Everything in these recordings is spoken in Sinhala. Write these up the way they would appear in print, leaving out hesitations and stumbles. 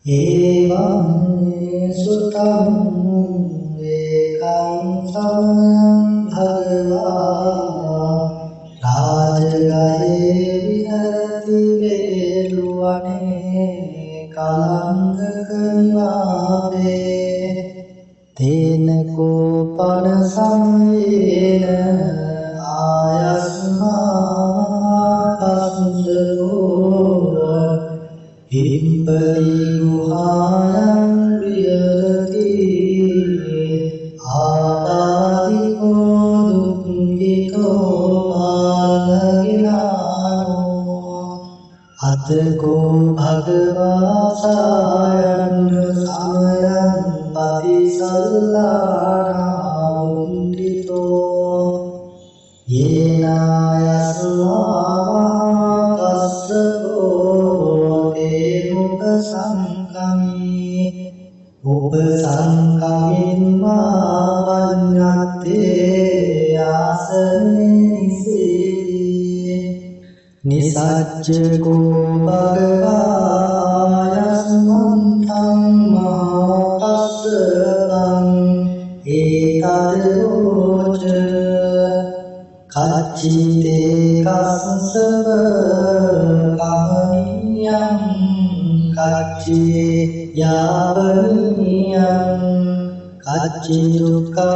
Evam sutam ekam samyam bhagava rajagaye viharati veluwane kalangaka nivade tenako panasamyena ayasma kasundaro Himpali guhayam viharati ādādiko dukkito pālagināno atko bhagavā sāyana samayam patisallāna undito yena yasmā kassako Upasankhamimma paññate asane nisajjako bhagavā yasmantam mahākassapam etadoca kacchite kassapa kamaniyam kacci yavaniyam kacci dukkha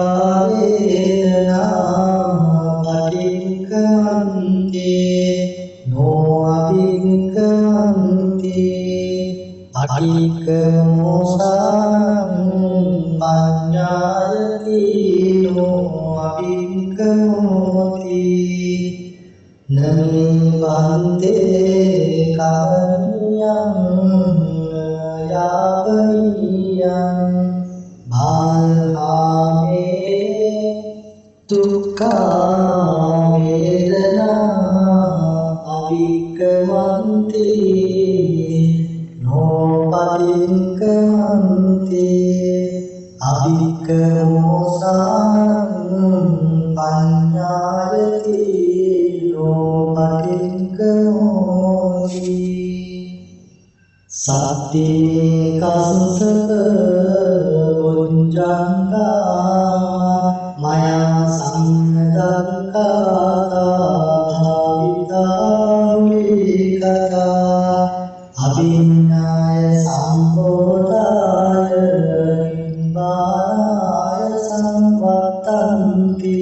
vedana patikkanti no abhikkanti patikkamosam paññāyati no abhikkamoti nami bhante kavaniyam yavaniyam bhālhāme dukkha vedana abhikkamanti no patikkanti abhikkamosam paññāyati no patikkamoti Sati kassapa bojjhanga maya samdakkata bhavita ulikata abhinnaya sambodhaya nibbānaya samvattanti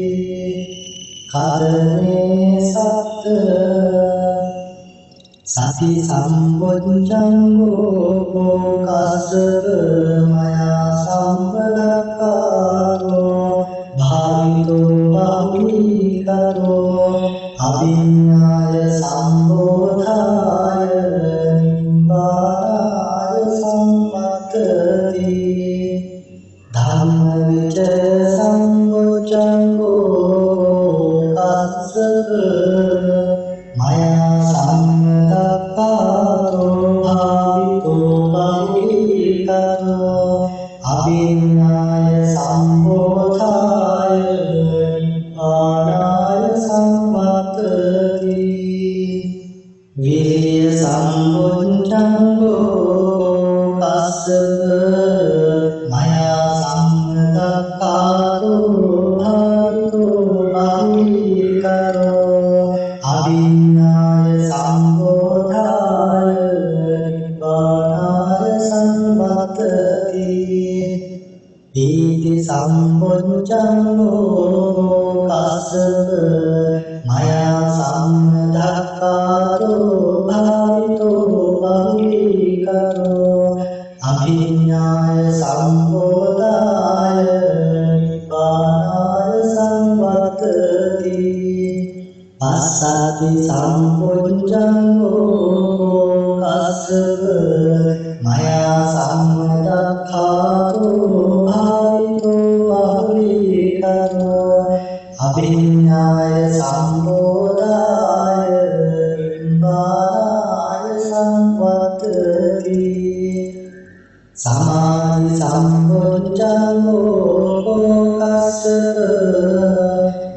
karane satta Sati sambojjhango kassapa maya sambadakkato bhavito bahulikato abhinnaya sambodhaya nibbānaya samvattati dhamma vicaya sambojjhango kassapa maya Dakkhato bhavito bahulikato abhinnaya sambodhaya nibbānaya samvattati viriya sambojjhango kassapa maya samdakkhato bhavito bahulikato abhinnaya sambodhaya nibbānaya samvattati iti sambojjhango kassapa maya samdakkhato bhavito bahulikato abhinnaya sambodhaya nibbānaya samvattati Pasati sambojjhango kassapa maya samdakkhato bhavito bahulikato abhinnaya sambodhaya nibbānaya samvattati Samadhi sambojjhango kassapa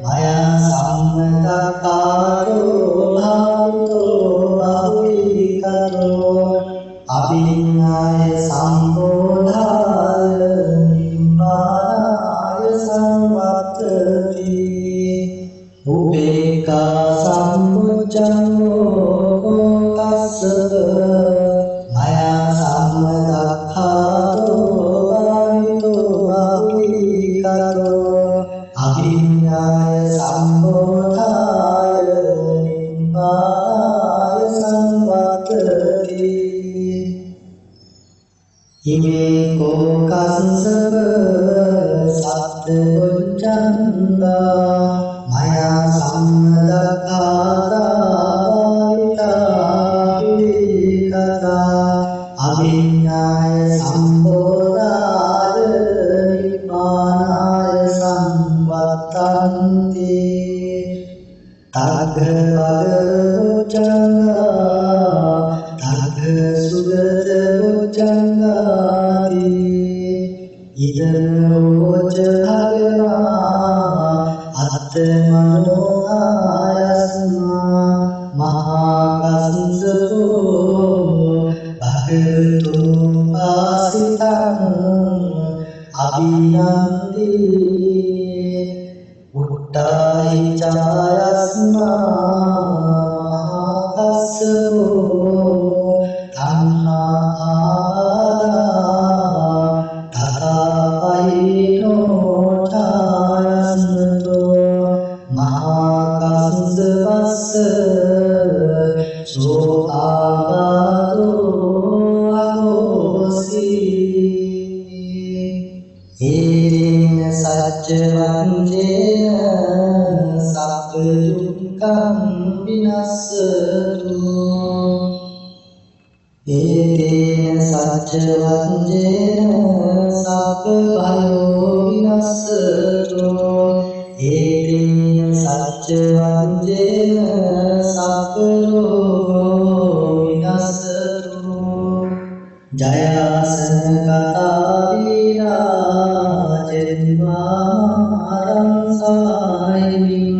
maya samdakkhato bhavito bahulikato abhinnaya සම්බෝධාය නිබ්බානාය සංවත්තති උපේක්ඛා සම්පුච්ඡංගෝ කස්සප මයා සම්මදක්ඛාතෝ ආයතෝ ආවිකරෝ අභිඤ්ඤාය සම්බෝධාය නිබ්බානාය සංවත්තති ඉමේ කෝ කස්සප සත්ත්වොච්ඡන්දා මයා සම්මදක්ඛාතාවිකතා අභිඤ්ඤාය සම්බෝධාය නිබ්බානාය සංවත්තන්ති තග්ග වගෝචංගා තග්ග සුගත ගෝචංගාති ඉදරෝච භගවා අත්තමනෝ ආයස්මා මහාකස්සපෝ භගවතු ආසිතං අභිනන්දි උට්ටායි චායස්මා මහාකස්සපෝ තණ්හා තථාපයිනෝ ඡායස්මතෝ මහාකස්සපස්ස සෝ ආගතෝ අහෝසි හේරින සච්චවංජේන සබ්බ දුක්ඛං විනස්සතු ඒතේන සච්චවංජේන සබ්බ භයෝ විනස්සතු ඒතේන සච්චවංජේන සබ්බ රෝගෝ විනස්සතු ජයාසන කතා වීරාජෙන්වාරං සායිමින්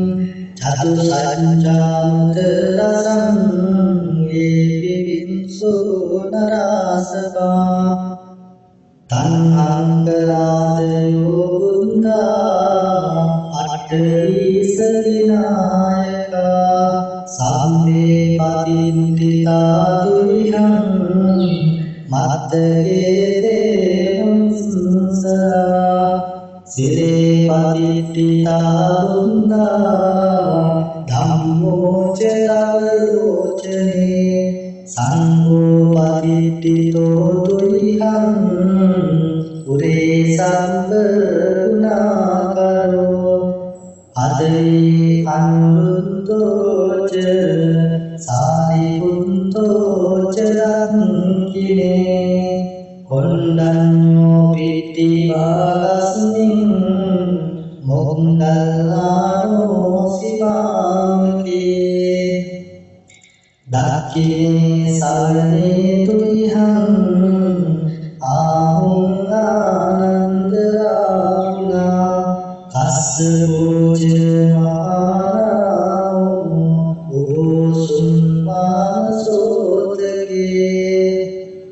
චතු සංජාත රසං ඒපිවින්සු නරාසකා තණ්හංකරාදයෝ බුද්ධා අට්ඨීසතිනායකා සම්මේ පදින්තිතා දුරිහං මත්තගේ දේවංසරා සිරේ පදිත්තිතා බුද්ධා ධම්මෝ චරවලෝචනේ සංඝෝ පදිත්තිතෝ දුරිහං උරේ සම්බ ගුණාකරෝ අදේ අනුරුද්ධෝච සාරිපුත්තෝච රක්ඛිනේ කොණ්ඩඤ්ඤෝ පිට්ටි වාගස්මින් මොග්ගල්ලානෝ සිවාමකේ දක්ඛිනේ සවනේ තුයිහං ආහුං ආනන්දරාුණා කස්ස භෝජ මහාරාමෝ සුම්මාසෝතකේ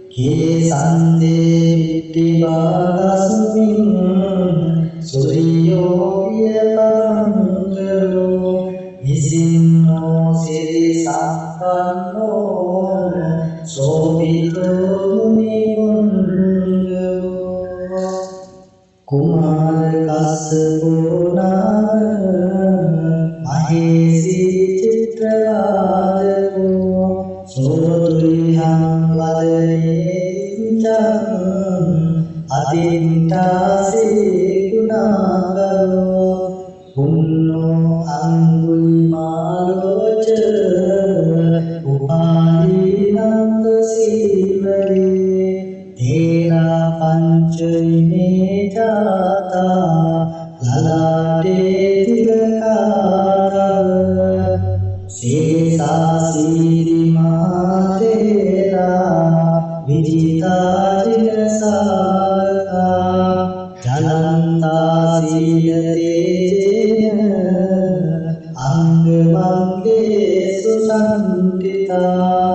කේ සන්දේ විට්ටි වාගස්මින් සුරියෝ වියපංකරෝ විසින්නෝ සිරි සම්පන්නෝ සෝවිතෝ මුනිවුන්ජෝ කුමාර කස්සපෝ නාම මහේසි චිත්‍රවාදකෝ සෝතුරිහං වදනේතිංචං අදින්තාසේ ගුණාකරෝ පුන්නෝ අංගුලිමාලෝච උපාලීනන්ද සීවරේ තේරා පංචයිනේ ජාතා ලලාටේ තිලකාරව සේසා සීරිමා තේරා විජිතා ජිනසාරකා ජලන්තා සීලතේජේන අංගමංගේ සුසන්තිතා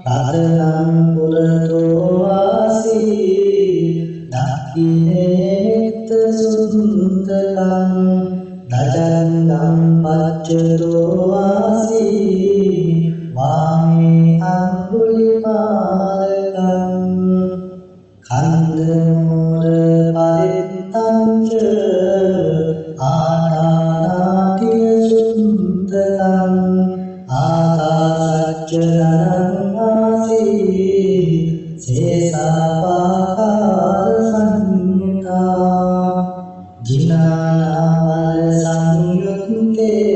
රතනං පුරතෝ වාසී දක්ඛිනේත සුන්දරං දජංගම් පච්චරෝ වාසී වාමේ අඟුලිමාලකං කන්දමෝර පරිත්තංච ආදානාතිය සුන්දරං ආකාශච්චරං ආසී සේසාපාකාර සංයුතා ජිනානාවර සංයුත්තේ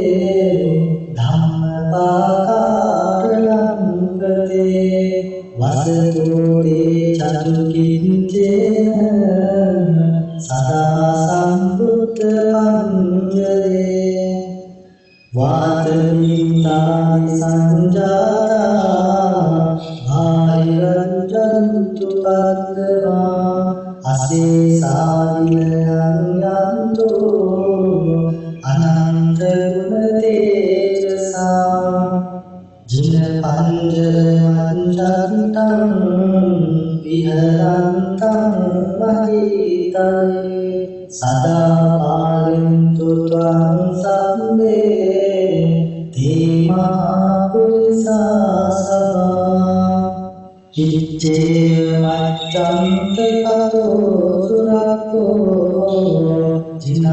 ධම්මපාකාර ලංකතේ වසතෝතේ චතුකින්චේන සදා සම්බුද්ධ පඤ්ඤදේ වාතමිතානි සංජාතා ආයරංජන්තු පද්දවා අසේසාදිනයං යන්තෝ අනන්ත ගුණ තේජසා ජින පංජරමංජන්තං විහරන්තං මහිතේ සදා පාලින්තු ත්වං සම්මේ තේමා පුරිසාසවා ඉච්ඡේ වච්ඡන්ත කතෝ සුරක්ඛෝ ජිනං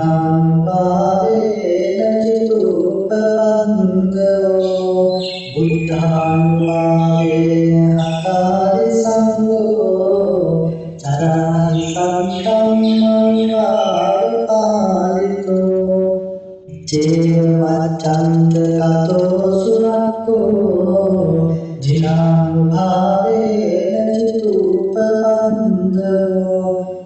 පාරේන චිතුප්පන්දෝ බුද්ධං වාරේන හතරි සංඝෝ චරණි සම්තං මංගලපාලිතෝ ඉච්ඡේ වච්ඡන්ත කතෝ සුරක්ඛෝ ජිනං භාවේන චිතුප්පන්දෝ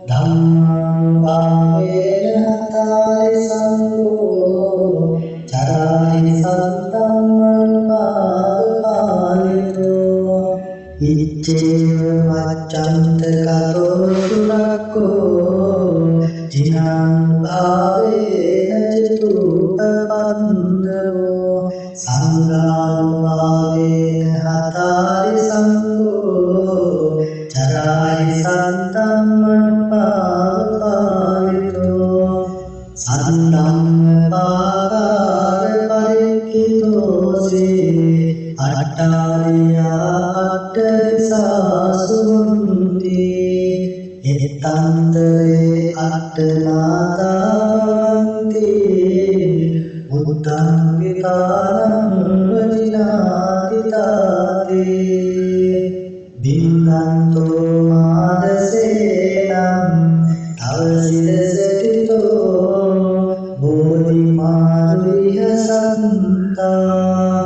ධම්මං භාවේන හතරි සංඝෝ චරණි සම්තං මංගලපාලිතෝ ඉච්ඡේව වච්ඡන්ත කතෝ සුරක්ඛෝ ජිනං භාවේන චිතුප්පන්දෝ සංඝං භාවේන හතරි සංඝෝ චරායි සත්තං මන්පාලිතෝ සන්දම් පාකාර පරික්ඛිතෝසේ අට්ඨාරියා අට්ඨසාසුන්ති එත්තන්තරේ අට්ඨනාදාන්ති බුද්ධං විකාරං වචිනාතිතාතේ බින්දන්තෝ මාදසේනම් තවසිරසටිතෝ බෝධිමාරිය සන්තා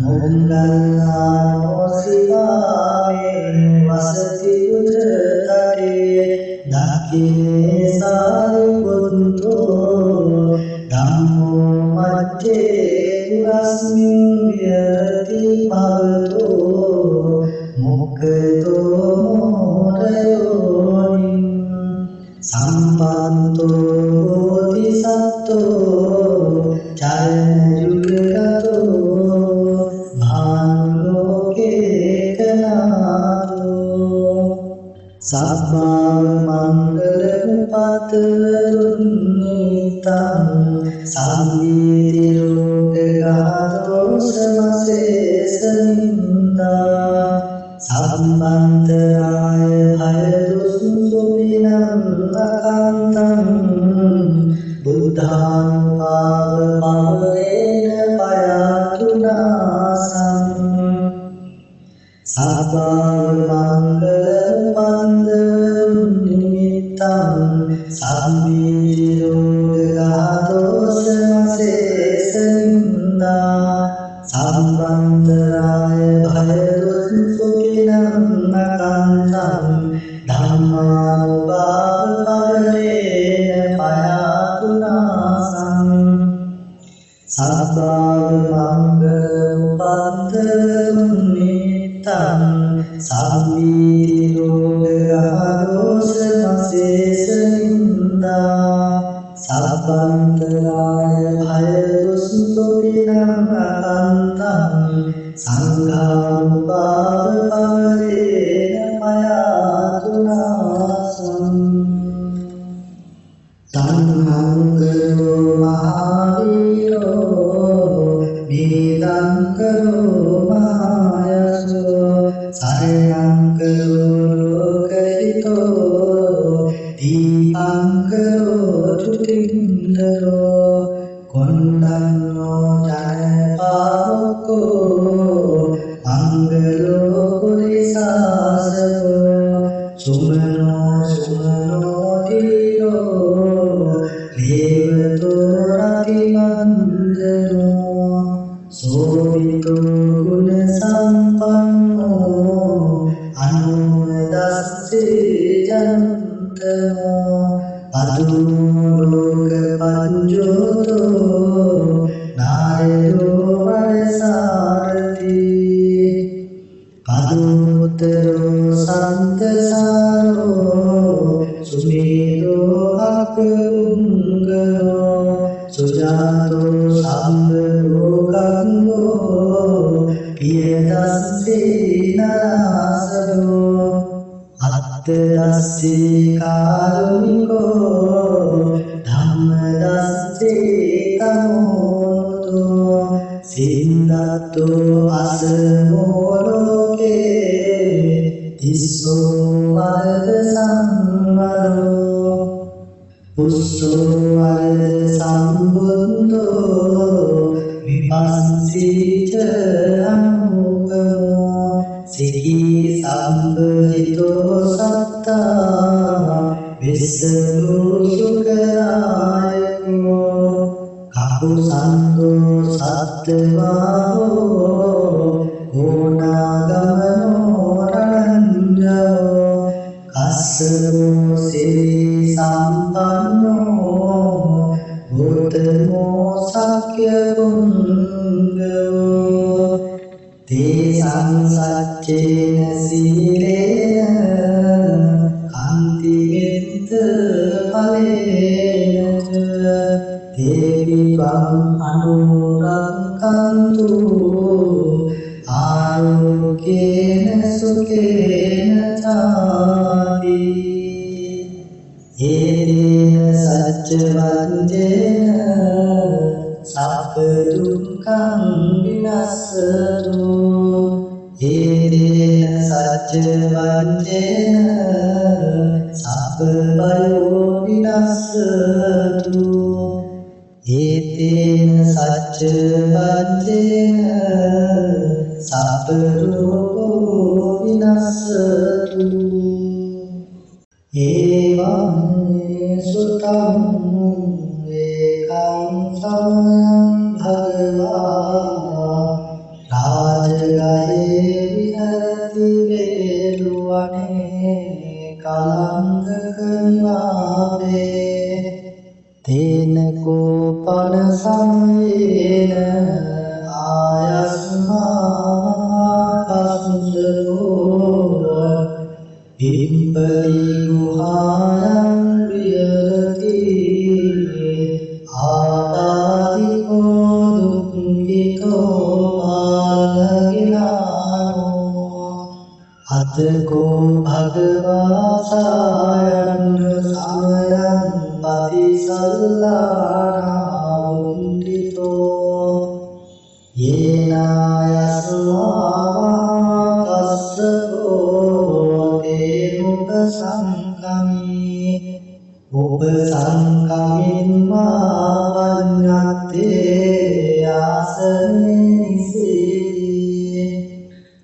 මොංගල්ලානෝ සිවාමේ වසති උදරතටේ දක්ඛිනේ සාරිපුත්තෝ ධම්මෝ මච්චේ පුරස්මින් විහෙරති භවතෝ මොක්ඛතෝ මොරයෝනින් සම්පන්තෝ බෝධිසත්වෝ චරණයුගතෝ භානුලෝකේකනාතෝ සබ්බාව මංගල උපතරුන්නිතං සම්මීති රෝගඝාතෝ සමසේසනින්දා සම්බන්තරාය භය දුස්සුපිනං අකන්තං බුද්ධානුභාව පවරේන පයතුනාසං සබ්බාව මංගල උපන්දරුන්නිතං සම්මීති රෝගඝාතෝ සමසේසනින්දා සම්බන්තරාය භය දුස්සුපිනං අකන්තං ධම්මානුභාව පවරේන පයතුනාසං සබ්බාව මංගල උපන්දරුන්නිතං සම්මීති රෝගඝාතෝ සමසේසනින්දා සබ්බන්තරාය භය දුස්සුපිනං අකන්තං සංඝානුභාව පවරේන පයතුනාසං සම්පරිතෝ දීපංකරෝ චුතින්දරෝ කොණ්ඩඤ්ඤෝ ජනපාවකෝ මංගලෝ පුරිසාසකෝ සුමනෝ සුමනෝ තීරෝ දේවතෝ රතිමන්දනෝ සෝවිතෝ ගුණ සම්පන්නෝ අනුමදස්සේ ජනන්තනෝ පදුලෝක පංචෝතෝ නායදෝ වරසාරති පදුතරෝ සන්තසාරෝ සුමේරෝ අකුංගෝ සුජාතෝ සම්බලෝකංගෝ පියදස්සේ නාසදෝ අත්තදස්සේ කාරුණිකෝ ධම්මදස්සේ තමෝනතෝ සින්දත්තෝ අසමෝ ලෝකේ තිස්සෝ වරද සංවරෝ පුස්සෝ වරද සම්බුද්ධෝ විපස්සීච අනුගමෝ සිහි සම්බහිතෝ සත්තා විස්සලෝ සුඛායකෝ කපුසන්தோ සත්තවාහෝ ඕනාගමනෝ රණංජෝ කස්සමෝ සිරි සම්පන්නෝ උත්තමෝ සක්්‍ය පුංගෝ තේ සංසච්චේන සීලේන කාන්ති විත්ත ඵලේන දේවි වං අනුරක්ඛන්තු ආරෝග්‍යේන සුඛේන චාති ඒන සච්ච වන්දේන සබ්බ දුක්ඛං විනස්සතු ඒන සච්ච වන්දේන සබ්බ බයෝ විනස්සතු ඒතේන සච්ච වන්දේන සබ්බ රෝගෝ විනස්සතු එවං සුතං ඒකං සමයං භගවා රාජගහේ විහරති වේලුවනේ කලංගක නිවාසේ තේන කෝපන සම්වේන ආයස්මා කස්සෝ පිම්පලි ගුහායන් විහරති ආදාදිකෝ දුක්ඛිතෝ මානගිනානෝ අතකෝ භගවා සායන් සායන් පතිසල්ලානා උන්දිතෝ යේනායස්මා කස්සකෝ තේමුක සංකමී උපසංකමින්මා වඤ්ඤත්තේ ආසනේසී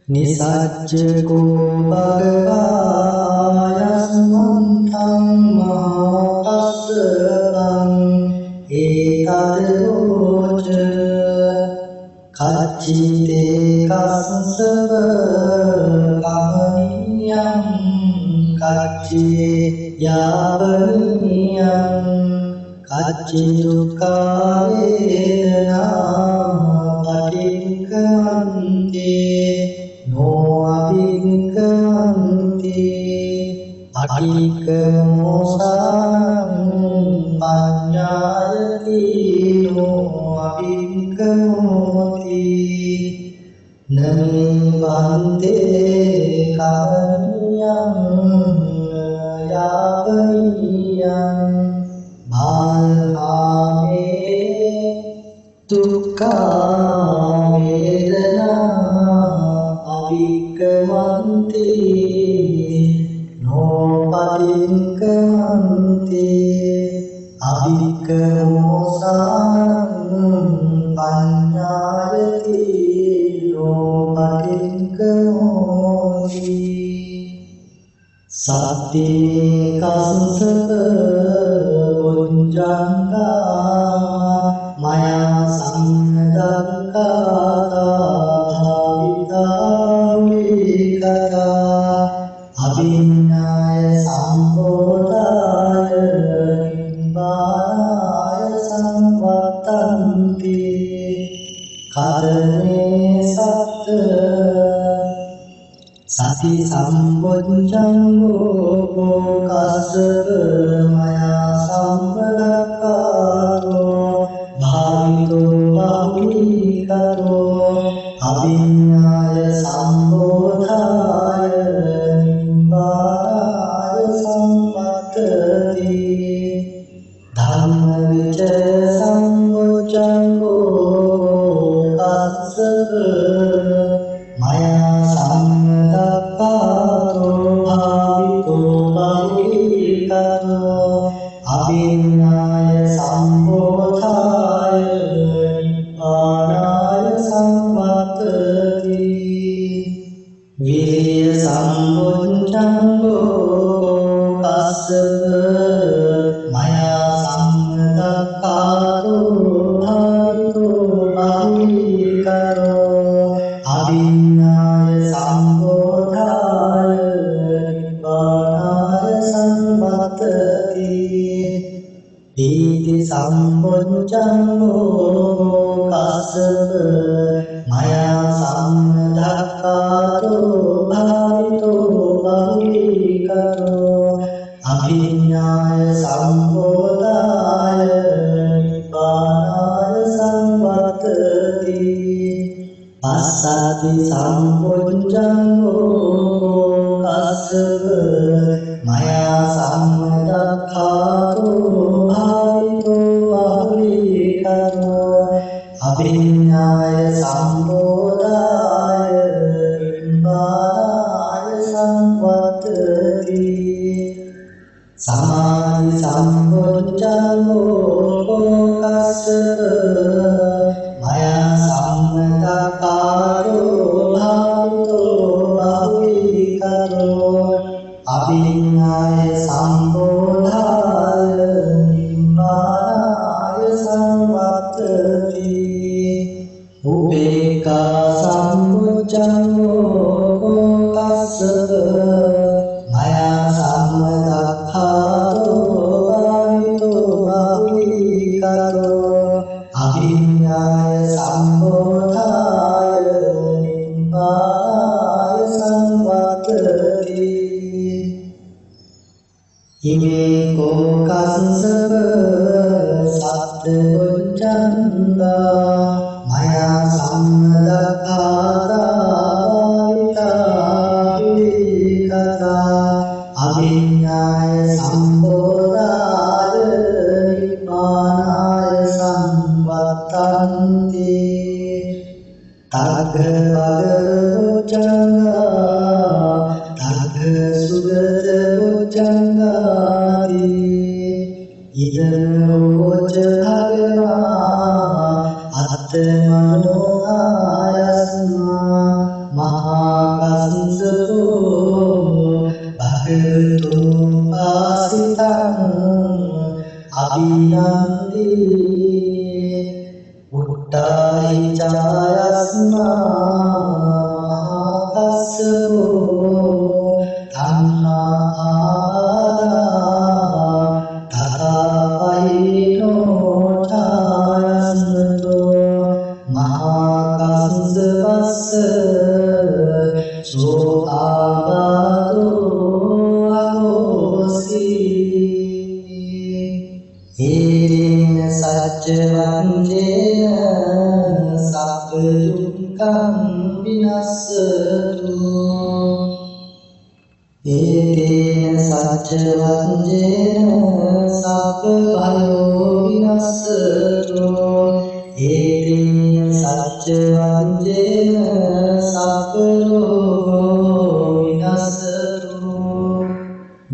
නිසච්චකෝ භගවා යස්මන්තං මහාකස්සං ඒතදෝච කච්චිතේ කස්සව කමනියං කච්චේ යාවනියං කච්චි දුක්ඛ වේදනා පටික්ඛන්ති නෝ අභික්ඛන්ති පටික්ඛමෝසං පඤ්ඤායති නෝ අභික්ඛමෝති නමේ වන්තේ කවනියං යාවනියං බාලහාමේ දුක්ඛ වේදනා අවික්ඛමන්ති නෝ පටික්කමන්ති අභික්ඛමෝසානං පඤ්ඤායති පටික්කමෝති සත්‍යේ කස්සප පුඤ්ජංගා මයා සංඝදක්ඛාතාවිතාවිකතා අභිඤ්ඤාය සම්බෝධාය නිබ්බානාය සංවත්තන්ති කරණේ සත්ත සති සම්බොජ්ජංගෝ කස්සප මයා සම්බලක්ඛාරෝ භාවිතෝ භාවිකරෝ අභිඤ්ඤාය සම්බෝධාය නිබ්බානාය සම්පත්තති ධම්මවිචය සම්බොජ්ජංගෝ කස්සප මයා සම්දක්ඛාරෝ භාවිතෝ භාවිකරෝ අභිඤ්ඤාය සම්බෝධාය නිබ්බානාය සම්පත්තති විරිය සම්බොජ්ජංගෝ කස්සප මයා සම්දක්ඛාරෝ භාවිතෝ භාවිකරෝ අභිඤ්ඤාය සම්බෝධාය නිබ්බානාය සම්පත්තති දීති සම්බොජ්ජංගෝ කස්සප මයා සම්දක්ඛාරෝ භාවිතෝ භාවිකරෝ අභිඤ්ඤාය සම්බෝධාය නිබ්බානාය සම්පත්තති පස්සති සම්බොජ්ජංගෝ කස්සප මයා සම්දක්ඛාරෝ භාවිතෝ භාවිකරෝ අභිඤ්ඤාය සම්බෝධාය නිබ්බානාය සම්පත්තති සමාධි සම්බොජ්ජංගෝ කස්සප මයා සම්දක්ඛාරෝ භාවිතෝ භාවිකරෝ අභිඤ්ඤාය සම්බෝධාය නිබ්බානාය සම්පත්තති උපේක්ඛා සම්බොජ්ජංගෝ කස්සප මයා සම්දක්ඛාරෝ භාවිතෝ භාවිකරෝ අභිඤ්ඤාය සම්බෝධාය නිබ්බානාය සම්පත්තති ඉමේ කෝ කස්සප සත්බොජ්ජංගා මයා සම්දක්ඛාරාවිතාවිකතා අභිඤ්ඤාය සම්බෝධාය නිබ්බානාය සම්පත්තන්ති තග්ග බොජ්ජංගා තග්ග සුගත බොජ්ජංගාති ඉදරෝච භගවා අත්තමනෝ ආයස්මා මහා කස්සපෝ භගවතු ආසිතං අභිනන්දි උට්ටායි චායස්මා කස්සපෝ තණ්හා තථාපයිනෝ ඡායස්මතෝ මහා කස්සපස්ස සෝ ආගතෝ අහෝසි හේන සච්ච වන්දේන සබ්බ දුක්ඛං විනස්සතු ඒතේන සච්ච වන්දේන සබ්බ භයෝ විනස්සතු ඒතේන සච්ච වන්දේන සබ්බ රෝගෝ විනස්සතු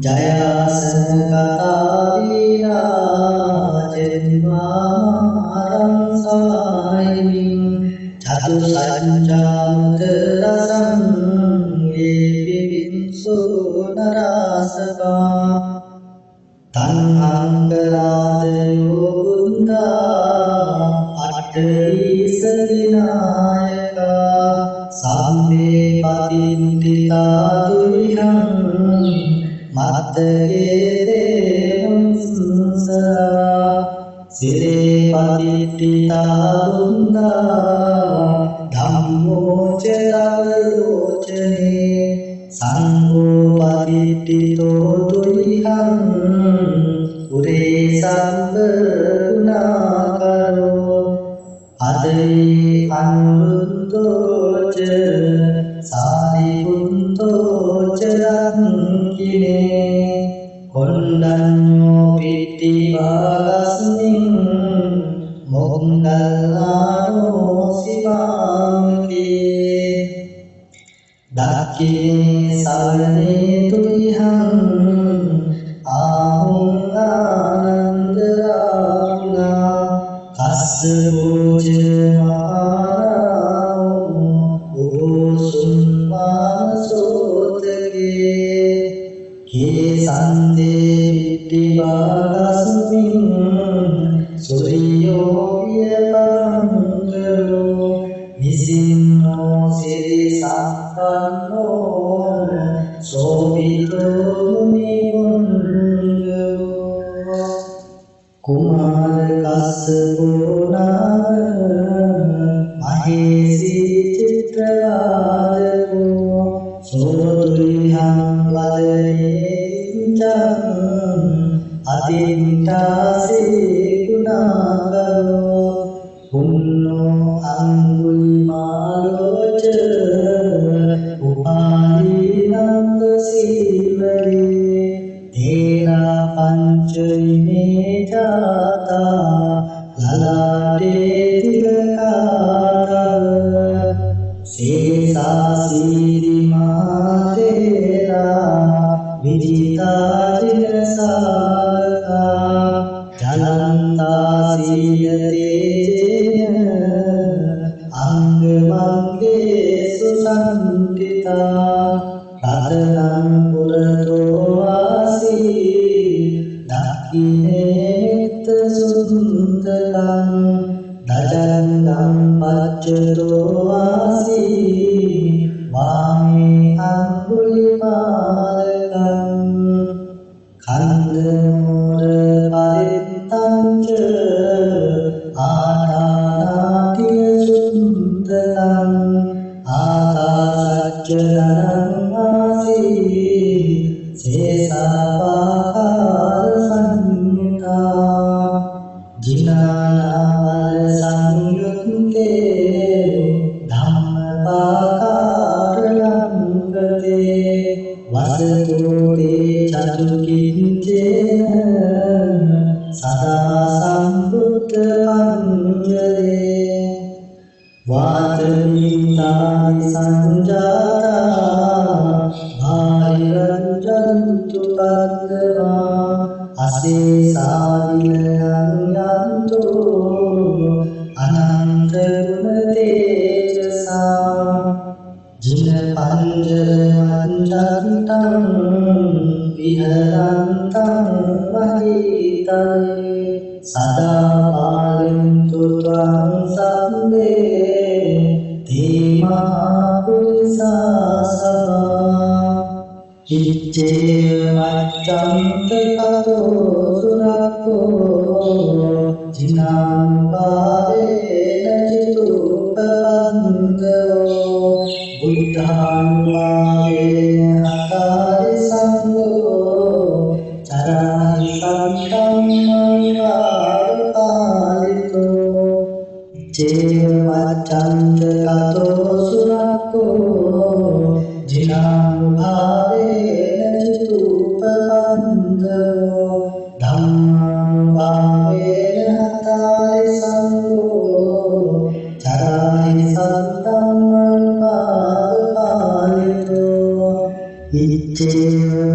ජය දයාසන කතාවිනා ජෙන්වාරං සායිමින් චතු සංජාත රසං ඒපිවින්සු නරාසකා තන්හංගලාදයෝ බුද්ධා අට්ඨීස විනායකා සම්මේ පතින්තිතා තුයිහං මත්තගේ දේවංසරා සිරේ පතිත්තිතා බුද්ධා ධම්මෝ ච දවලෝචනේ සංඝෝ පතිත්තිතෝ තුයිහං පුරේ සම්බ ගුණාකරෝ අදේ අනුරුද්ධෝච සාරිපුත්තෝච රත්කිනේ කොණ්ඩඤ්ඤෝ පිට්ටිවාගස්මින් මොග්ගල්ලානෝ සිවාමකේ දක්ඛිනේ සවනේ තුයිහං ආහුං ආනන්ද රාණා කස්ස භෝජ මහරාමෝ සුම්මාසෝතගේ කේ සන්දේ විත්තිවාගස්මින් සුරියෝ වියපංගලෝ නිසින්නෝ සිරි සම්පන්නෝ සෝවිතෝ මුනිවංගලෝ කුමාර කස්සපෝ නාම මහේසි චිත්‍රවාදකෝ සෝතුරිහං වදනේචං අතින්තාසේ ගුණාකරෝ පුන්නෝ අංගුලිමාලෝච උපාලීනන්ද සීවරේ තේරා පංචයිනේ ජාතා ලලාටේ තිලකාතව සේසා සීරිමාතේරා විජිතා ජිනසාරකා ජනන්තා සීයතේජේන අංගමංගේ සුසන්තිතා රතනං පුරතෝ වාසී දක්ඛිනේත සුන්දරං දජංගම් පච්චරෝ වාසී වාමේ අංගුලිමාලකං කන්දමෝර පරිත්තං ච ආදානාතිය සුන්දරං ආකාශච්ච ධනං වාසී සේසාපාකාර සංයුතා ජිනානාවර සංයුත්තේ ධම්මපාකාර ලංගතේ වසතෝතේ චතුකින්චේන සදා සම්බුද්ධ පංජරේ වාතමින්තානි සංජාතා භාරිරංජන්තු පද්දවා අසේසාවිනයං යන්තෝ අනන්ත ගුණ තේජසා ජින පංජරංජන්තං විහරන්තං මහිතේ සදා පාලන්තු ත්වං සම්මේ තේමා පුරිසාසවා ඉච්ඡේ වච්ඡන්ත කතෝ සුරක්ඛෝ ජිනං පාදේන චිතුප්පන්දෝ බුද්ධං වාදේන හතරි සංඝෝ චරණි සම්තං මංගලපාලිතෝ ඉච්ඡේ වච්ඡන්ත කතෝ සුරක්ඛෝ ජිනං පාදේන චිතුප්පන්දෝ ධම්මං වාදේන හතරි සංඝෝ චරණි සම්තං මංගලපාලිතෝ ඉච්ඡේ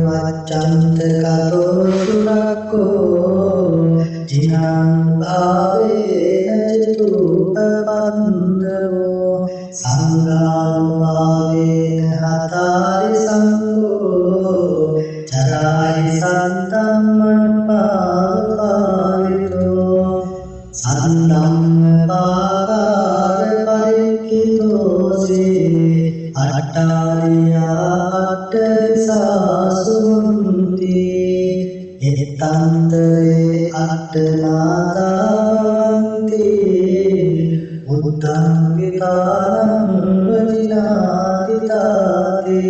වච්ඡන්ත ගතෝ සුරක්කෝ ජිනං භාවේන චතුප්පන්දෝ සංඝානුභාවේන හතාරි සංඝෝ චරායි සන්තම්මන්පාපාලිතෝ සන්දම්පාකාර පරික්ඛිතෝසේ අට්ඨාරියා අට්ඨසාසුන්ති එත්තන්තරේ අට්ඨනාදාන්ති උත්තං විතානං වචිනාතිතාති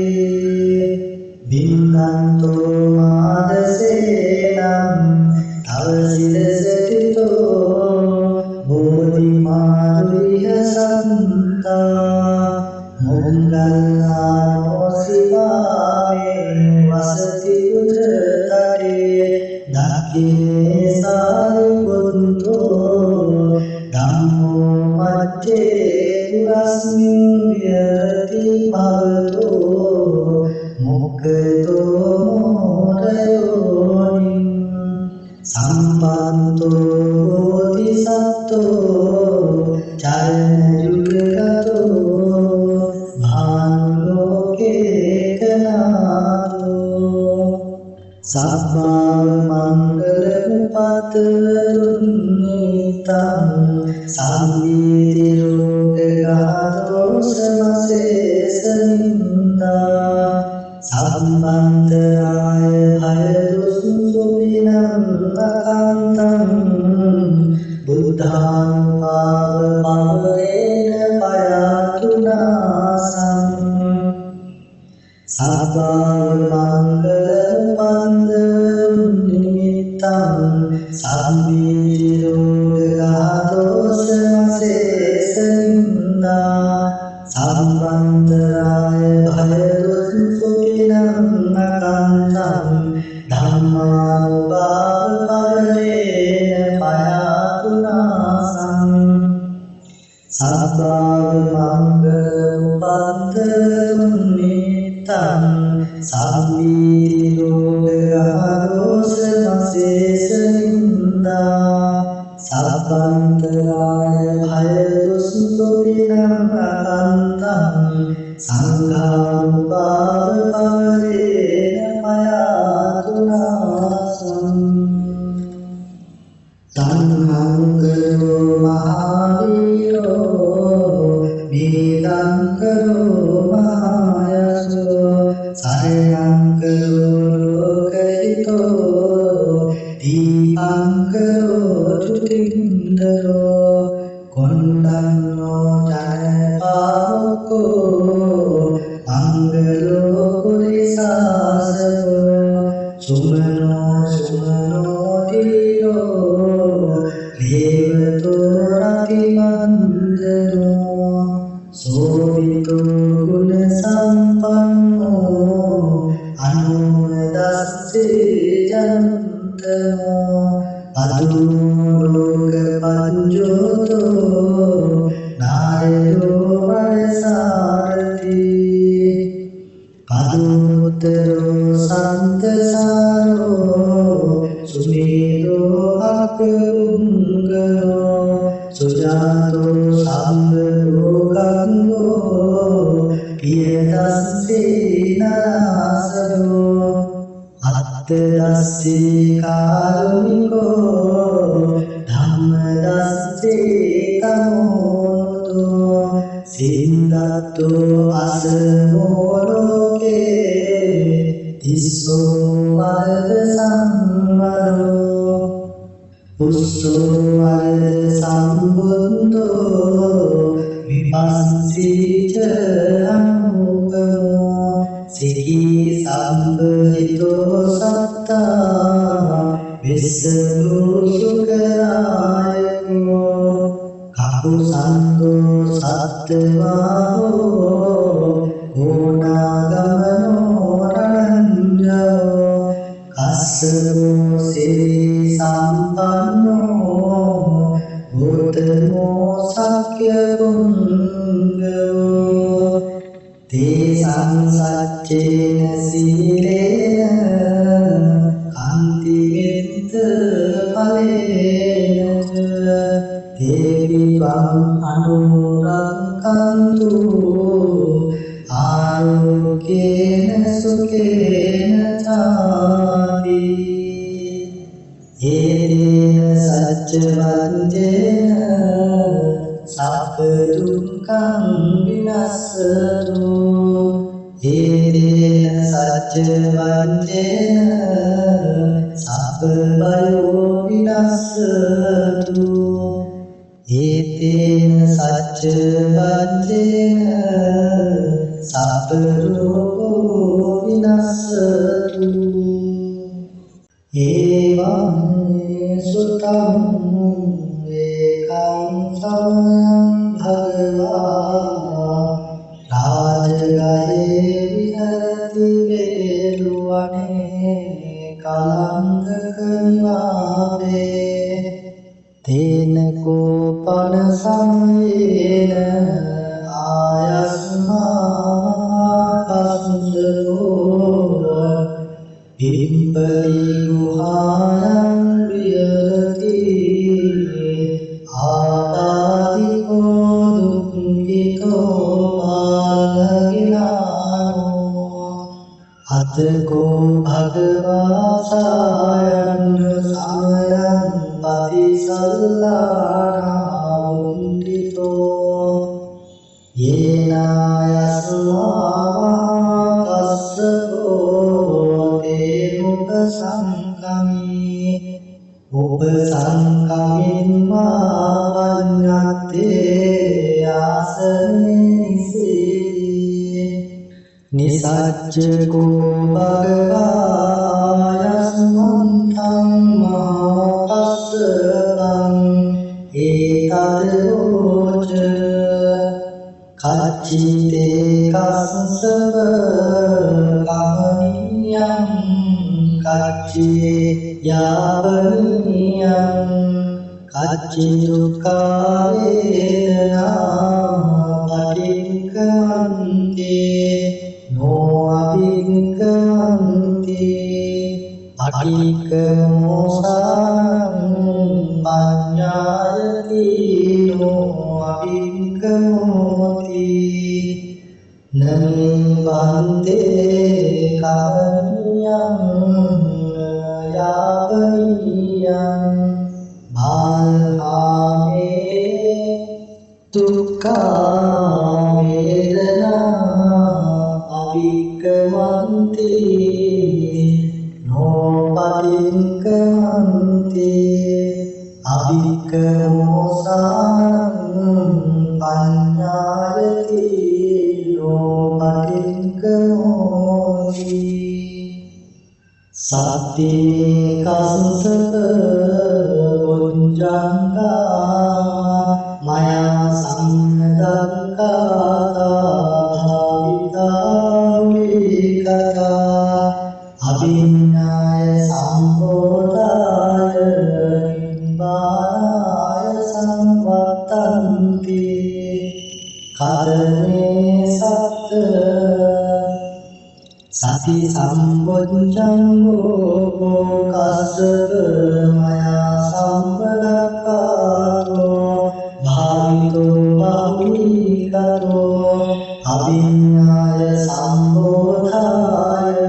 බින්දන්තෝ මාදසේනං තවසිරසටිතෝ බෝධිමාරිය සන්තා මොංගල්ලානෝ සිවාමේ වසති උදතරේ දක්ඛිනේ සාරිපුත්තෝ ධම්මෝ මච්චේ පුරස්මින් විරති භවතෝ මොක්ඛතෝ මොරයෝනි සම්පන්තෝ බෝධිසත්වෝ චරණ යුගගතෝ භානුලෝකේකනාතෝ සබ්බා මංගල උපතරුන්නිතං සම්මීති රෝගඝාතෝ සමසේසනින්දා සම්බන්තරාය භය දුස්සුපිනං අකාන්තං බුද්ධානුභාව පවරේන පයතුනාසං සබ්බා මංගල නිමිත්තං සම්මීති රෝගඝාතෝ සමසේසනින්දා සම්බන්තරාය භය දුස්සුපිනං අකාන්තං ධම්මානුභාව පවරේන පයතුනාසං සබ්බා මංගල උපතරුන්නිතං සම්මීති රෝගඝාතෝ සමසේසනින්දා සබ්බන්තරාය භය දුස්සුපිනං අකාන්තං සංඝානුභාව පවරේන පයතුනාසං තණ්හංකරෝ මහාවීරෝ වේදංකරෝ මහායසෝ සරණංකරෝ ලෝකහිතෝ දීපංකරෝ චුතින්දරෝ කොණ්ඩන්නෝ ජනපාවකෝ මංගලෝ පුරිසාසවෝ සුමනෝ සුමනෝ ධීරෝ දේවතෝ රතිමන්දරෝ සෝවිතෝ ගුණ සම්පන්නෝ අනුමදස්සේ ජන්තෝ පදුලෝක පංචෝතෝ නායෝ වයසාරති පදුතරෝ සන්තසාරෝ සුමේරෝ අකුංගරෝ සුජාතෝ සම්බලෝකංගෝ පියදස්සේ නරාසදෝ අත්තදස්සේ කාරුණිකෝ ධම්මදස්සේ තමෝනතෝ සින්දත්තෝ අසමෝ ලෝකේ තිස්සෝ වරද සංවරෝ පුස්සෝ වරද සම්බුද්ධෝ විපස්සීච අනුගමෝ සිහි සම්බහිතෝ සත්තා විස්සු සුකරායකෝ කකුසන්தோ සත්වාහෝ ඕනාගමනෝ රණංජෝ කස්සමෝ සිරි සම්පන්නෝ බුද්ධමෝ සක්‍ය පුංගෝ තේ සංසච්චේන සීලේන ඵලේනච තේවි ත්වං අනුරක්ඛන්තු ආරෝග්‍යේන සුඛේන චාති ඒතේන සච්ච වන්දේන සබ්බ දුක්ඛං විනස්සතු ඒතේන සච්ච වන්දේන සබ්බ බයෝ විනස්සතු ඒතේන සච්ච වන්දේන සබ්බ රෝගෝ විනස්සතු එවං සුතං ඒකං සමයං භගවා රාජගයේ විහරති වේළුවනේ කලංගක නිවාසේ තේන කෝපන සමයේන ආයස්මා කස්සෝ පිම්පලි ගුහායං විහරති ආදාදිකෝ දුක්ඛිතෝ මාර්ගිනානෝ අතකෝ භගවා සායන්න සමයං පතිසල්ලානා උන්තිතෝ යේනායස්මා කස්සෝ උපසංකමින්වා පඤ්ඤත්තේ ආසනිසී නිසච්චකෝ භගවා යස්මන්තං මහපස්සං ඒතදෝච කච්චිතේ කස්සව කමනියං කච්චේ යාවනියං කච්චි දුක්ඛා වේදනා පටික්ඛන්ති නෝ අභික්ඛන්ති අටික්ඛමෝසං පඤ්ඤායති නෝ අභික්ඛමෝති නමේ වන්තේ කවනියං යාවනියං භාල්හාමේ දුක්ඛා වේදනා අවික්ඛමන්ති නොපටික්ඛමන්ති අවික්ඛමෝසං පඤ්ඤායති නොපටික්ඛමෝති සත්‍යේ කස්සප පුඤ්ජංගා මයා සංගතං අභිඤ්ඤාය සම්බෝධාය නිබ්බානාය සංවත්තන්ති කර්මේ සත්ත සති සම්බොජ්ජංගෝ කස්සප මයා සම්බදක්ඛාරෝ භාවිතෝ බහුලීකරෝ අභිඤ්ඤාය සම්බෝධාය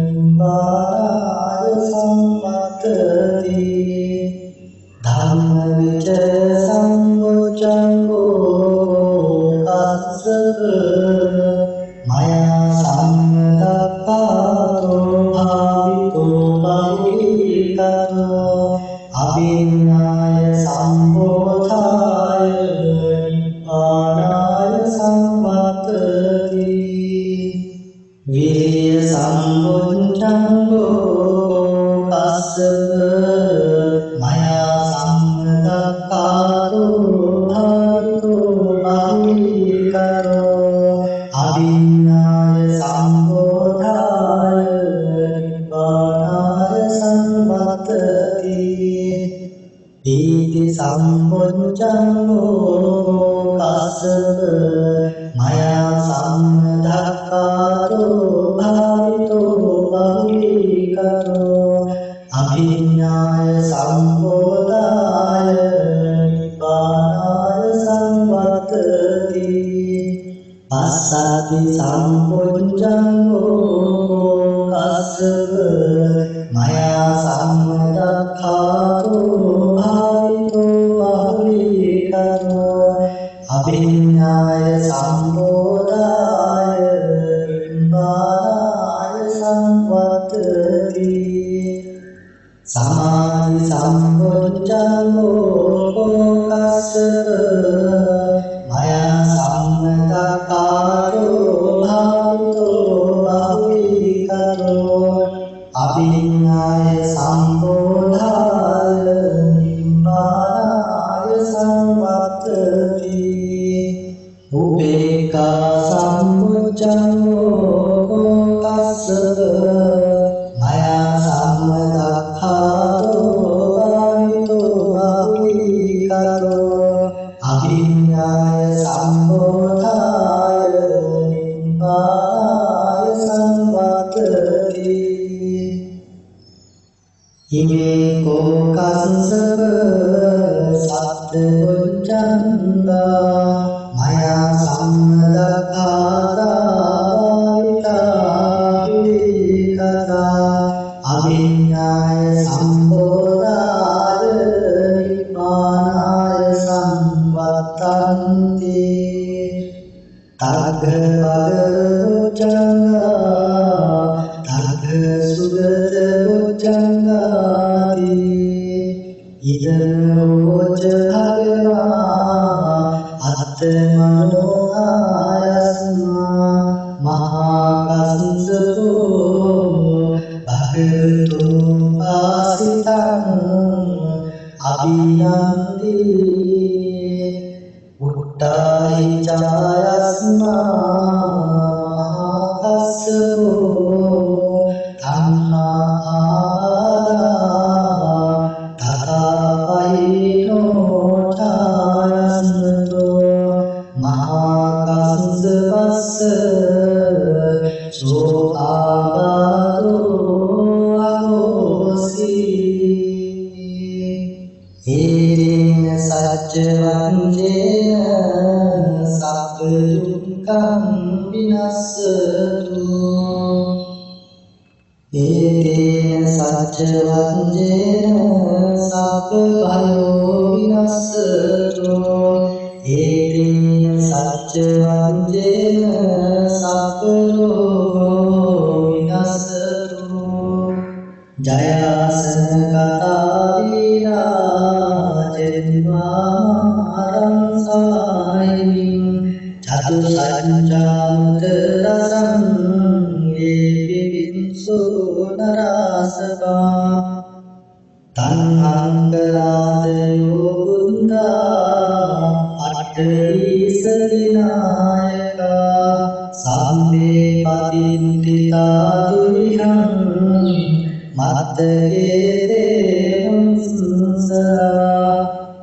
නිබ්බානාය සංවත්තති ධම්මවිචය සම්බොජ්ජංගෝ කස්සප මයා සම්මදක්ඛාරෝ භාවිතෝ බහුලීකරෝ අභිඤ්ඤාය සම්බෝධාය නිබ්බානාය සංවත්තති විරිය සම්බොජ්ජංගෝ කස්සප මයා සම්මදක්ඛාරෝ භාවිතෝ බහුලීකරෝ අභිඤ්ඤාය සම්බෝධාය නිබ්බානාය සංවත්තති දීති සම්බොජ්ජංගෝ කස්සප මයා සම්මදක්ඛාරෝ භාවිතෝ බහුලීකරෝ අභිඤ්ඤාය සම්බෝධාය නිබ්බානාය සංවත්තති පස්සති සම්පොඤ්ඤංගෝ කස්සප මයා සම්මදක්ඛාතෝ භාවිතෝ අහලිකරෝ අභිඤ්ඤාය සම්බෝධාය නිබ්බානාය සංවත්තති සමාධි සම්පොඤ්ඤංගෝ කස්සප මයා සම්මදක්ඛාතෝ භාවිතෝ අහලිකරෝ අභිඤ්ඤාය සම්බෝධාය නිබ්බානාය සංවත්තති උපේක්ඛා සම්පොඤ්ඤංගෝ කස්සප මයා සම්මදක්ඛාතෝ භාවිතෝ අහලිකරෝ අභිඤ්ඤාය සම්බෝධාය නිබ්බානාය සංවත්තති ඉමේ කෝ කස්සප සත්පුඤ්ඤංගා මයා සම්මදක්ඛාතා භාවිතාවිකතා අභිඤ්ඤාය සම්බෝධාය නිබ්බානාය සංවත්තන්ති තග්ග වග්ගොච්ඡංගා තග්ග සුගත ගොච්ඡංගාති ඉදරෝච භගවා අත්තමනෝ ආයස්මා මහා කස්සපෝ භගවතු පාසිතං අභිනන්දි උට්ටාහි ඡායස්මා කස්සපෝ ධම්මාආදා තථාපයිනෝ ඡායස්මතෝ මහා කස්සපස්ස සෝ ආගතෝ අහෝසි හේරේන සච්ච වංජේන සබ්බ දුක්ඛං විනස්සතු හේරේන සච්ච වංජේන සබ්බ භයෝ විනස්සතු හේරේන සච්ච වංජේන සබ්බ රෝගෝ විනස්සතු ජයාසන කතාදීනා ජෙන්වාරං සායිමින් චතු සංජාත රසං ඒපිවින්සු නරාසකා තංහංගලාදයෝ බුද්ධා අට්ඨීසලිනායකා සම්මේ පතින්තිතා දුරිහං මත්තගේ දේවංසරා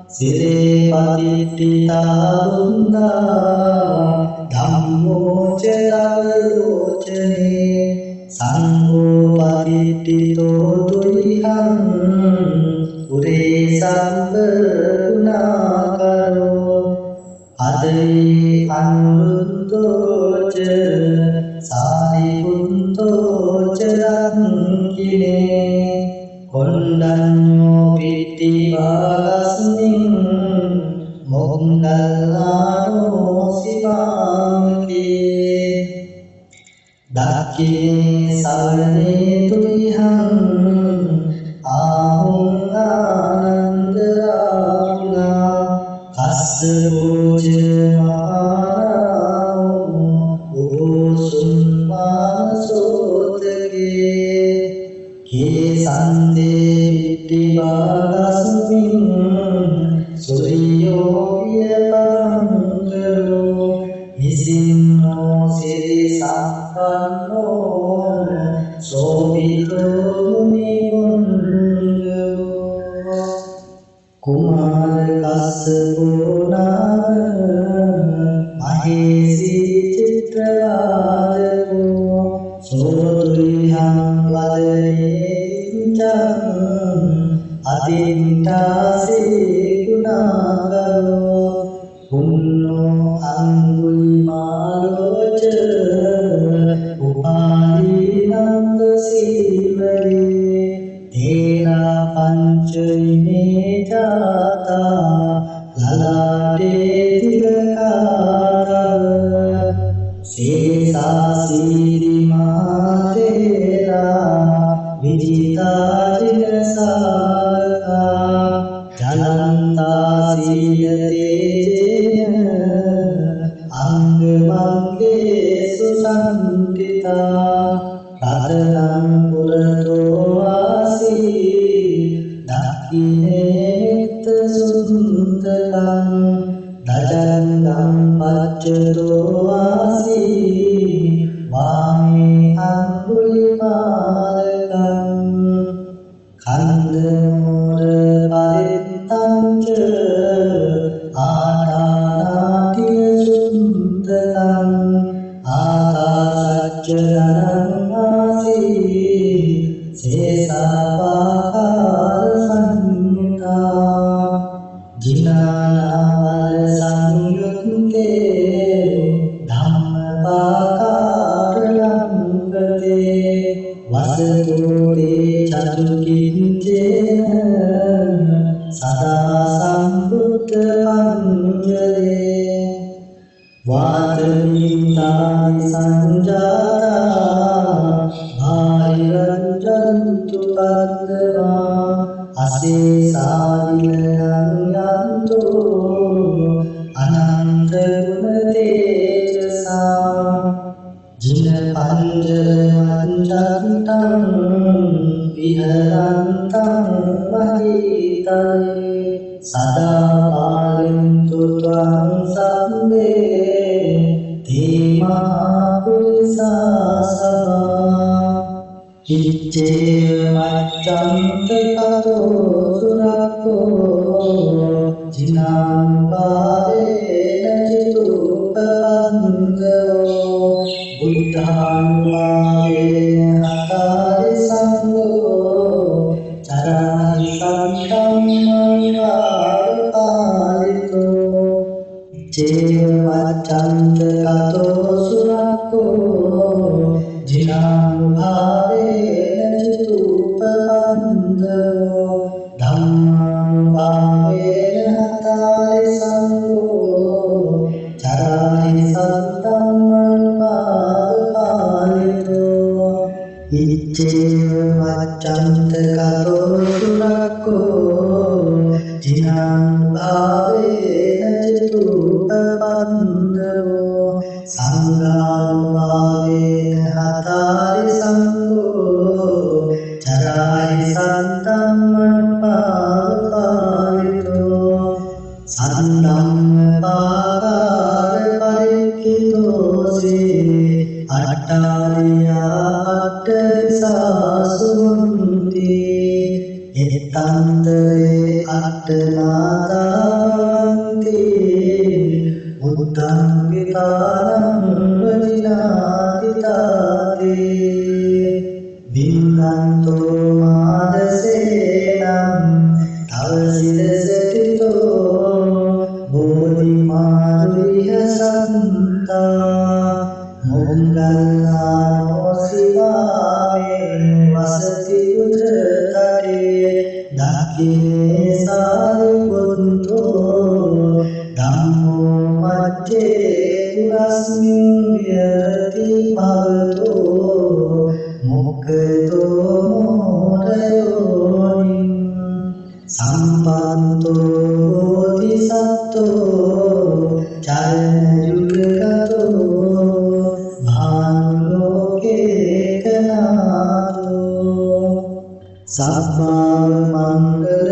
සිරේ පතිත්තිතා දුන්දා ධම්මෝ චරවලෝචනේ සංඝෝ පතිත්තිතෝ දුරිහං උරේ සම්බ ගුණාකරෝ අදේ අනුරුද්ධෝච සාරිපුත්තෝච රක්ඛිනේ කොණ්ඩඤ්ඤෝ පිට්ඨිවාගස්මින් මොග්ගල්ලානෝ සිවාමකේ දක්ඛිනේ සවනේ තුරිහං ආහුං ආනන්දරාුණා කස්සපෝච සන්දේ විත්තිවාගස්මින් සුරියෝ වියපංගලෝ ඉසින්නෝ සිරි සම්පන්නෝ සෝවිතෝ මුනිකුංජෝ කුමාර කස්සපෝ නාම මහේසි චිත්‍රවාදකෝ සෝතුරිහං වදනේ අතින්තාසේ ගුණාකරෝ පුන්නෝ අංගුලිමාලෝච උපාදීනන්ද සීවරේ තේනා පංච ඉමේ ජාතා ලලාටේ තිලකාරව සේසා සීරිමාතේලා විජිතා ජිනසාරකා ජලන්තා සීලතේජේන අංගමංගේ සුසන්තිතා රතනං පුරතෝ වාසී දක්ඛිනේත සුන්දරං දජංගම් පච්චතෝ වාසී වාමේ අංගුලිමාලකං කන්දමෝර පරිත්තං ච ආදානාතිය සුන්දරං ආකාශච්ච ධනං සේසාපාකාර සංයුතා ජිනානාවර සංයුත්තේ ධම්මපාකාර ලංකතේ වසතෝරේ චතුකිච්චේන සදා සම්බුද්ධ පංජරේ වාතමිතානි සංජාතා භායිරංජන්තු පද්දවා අසේසාවිනයං යන්තෝ අනන්ත ගුණ තේජසා ජින පංජර මංජන්තං විහරන්තං මහිතේ සදා පාලන්තු ත්වං සම්මේ තේමා පුරිසාසවා ඉච්ඡේ මච්ඡන්ත කතෝ සුරක්ඛෝ ජිනාං පාරේන චිතුපන්දෝ බුද්ධාං වාරේන හතරි සංඝෝ චරාහි සංකම්මං චේව වච්ඡන්ත කතෝ සුරක්ඛෝ ජිනාං භාවේන චිතුපන්දෝ ධම්මං භාවේන හතරි සංඝෝ චරාහි සත්තම්මං පාලිතෝ ඉච්ඡේව වච්ඡන්ත කතෝ සුරක්ඛෝ ජිනාං භාවේන චිතුපන්දෝ සංඝාං භාවේන හතරි සංඝෝ චරාහි සත්තම්මං පාලිතෝ සන්ධම්ම පාකාර පරික්ඛිතෝසේ අට්ඨාරියා අට්ඨසාසුන්ති එත්තන්දේ අට්ඨනාදාන්ති බුද්ධං විතානං වචිනාතිතාතේ බින්දන්තෝ මාදසේනං තවසිරසටිතෝ බෝධිමාරිය සන්තා මොංගල්ලානෝ සිවාමේ වසති උදතරේ දක්ඛිනේ සාරිපුත්තෝ ධම්මෝ මච්චේ පුරස්මින් විහෙරති භවතෝ මොක්ඛතෝ මොරයෝනින් සම්පන්තෝ බෝධිසත්වෝ චරණ යුගගතෝ භානුලෝකේකනාතෝ සබ්බා මංගල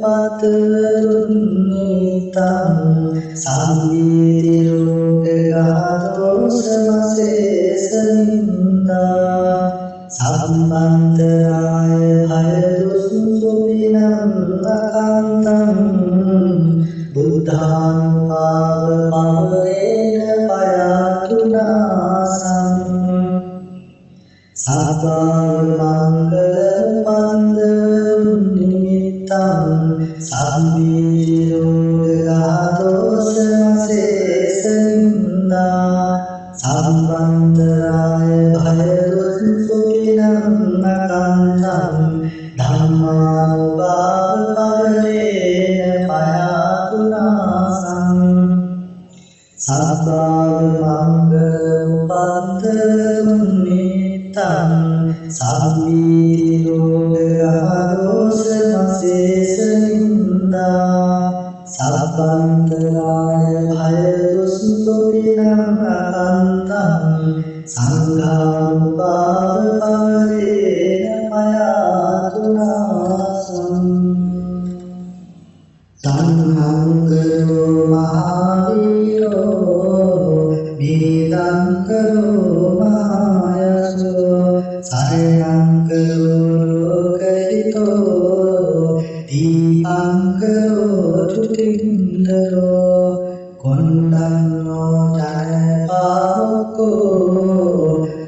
පතරුන්නිතං සම්මීති රෝගඝාතෝ සමසේසනින්දා සම්බන්තරාය භය දුස්සුපිනං අකන්තං බුද්ධානුභාව පවරේන පයතුනාසං සබ්බා මංගල පන්ද නිමිත්තං සම්බීරෝගාදෝසමසේසනින්දා සම්බන්තරාය භයදුස්සුපිනං නකන්තං ධම්මානුභාව පවරේන පයාතුනාසං සබ්බාග මංගල උපන්ත සම්බීරෝගාදෝසමසේසනින්දා සබ්බන්තරාය භයදුස්සුපිනං නකන්තං සංඝානුභාව පවරේන පයාතුනාසං තණ්හංකරෝ මහාවීරෝ වේදංකරෝ මහායසෝ සරණංකරෝ ලෝකහිතෝ දීපංකරෝ චුතින්දරෝ කොණ්ඩන්නෝ ජනපාවකෝ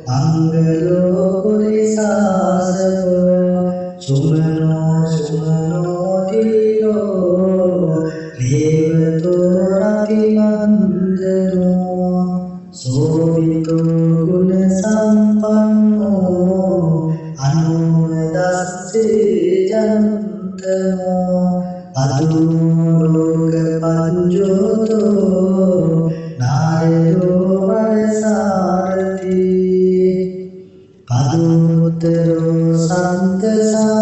මංගලෝ පුරිසාසකෝ සුමනෝ ධීරෝ දේවතෝ රතිමන්දනෝ සෝවිතෝ ගුණ සම්පන්නෝ අනුමදස්සේ ජනතනෝ අදුලෝක පංජෝතෝ නායෝ වරසාරති පදුතරෝ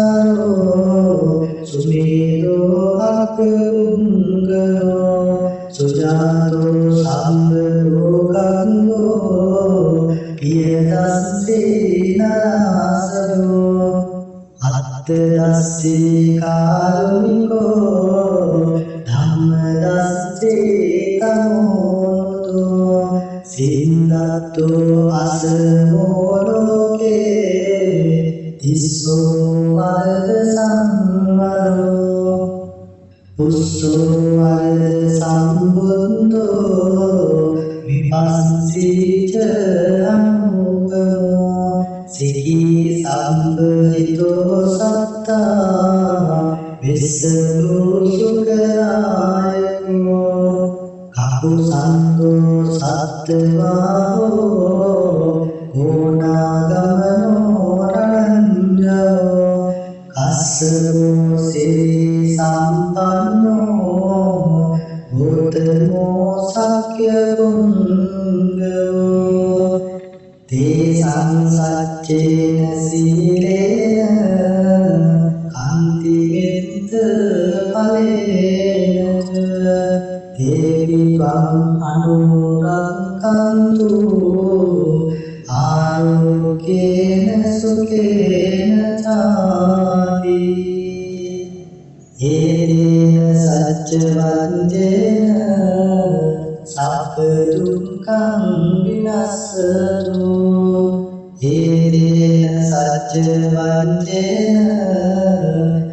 සන්තසාරෝ සුමේදෝ අකුංගෝ සුජාතෝ සම්බලෝකංගෝ පියදස්සේ නාසදෝ අත්තදස්සේ කාරුණිකෝ ධම්මදස්සේ තමෝනතෝ සින්දත්තෝ අසමෝ ලෝකේ තිස්සෝ වරද සංවරෝ පුස්සෝ වරද සම්බුද්ධෝ විපස්සීච අනුගමෝ සිහි සම්බහිතෝ සත්තා විස්සලෝ සුකරායකෝ කපුසන්තෝ සත්තවාහෝ ඕනාගමනෝ රණංජෝ කස්සරෝ සිරි සම්පන්නෝ භූතමෝ සක්‍ය පුංගෝ තේ සංසච්චේන සීලේන කාන්ති වෙත්ත ඵලේන දේවිවං අනුරක්ඛන්තු ආරෝග්‍යේන සුඛේන චාති ඒන සච්චවන්තේන සබ්බ දුක්ඛං විනස්සතු ඒන සච්චවන්තේන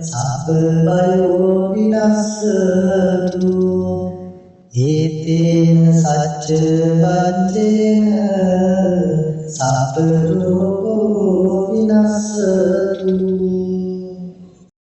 සබ්බ බයෝ විනස්සතු ඒතේන සච්ච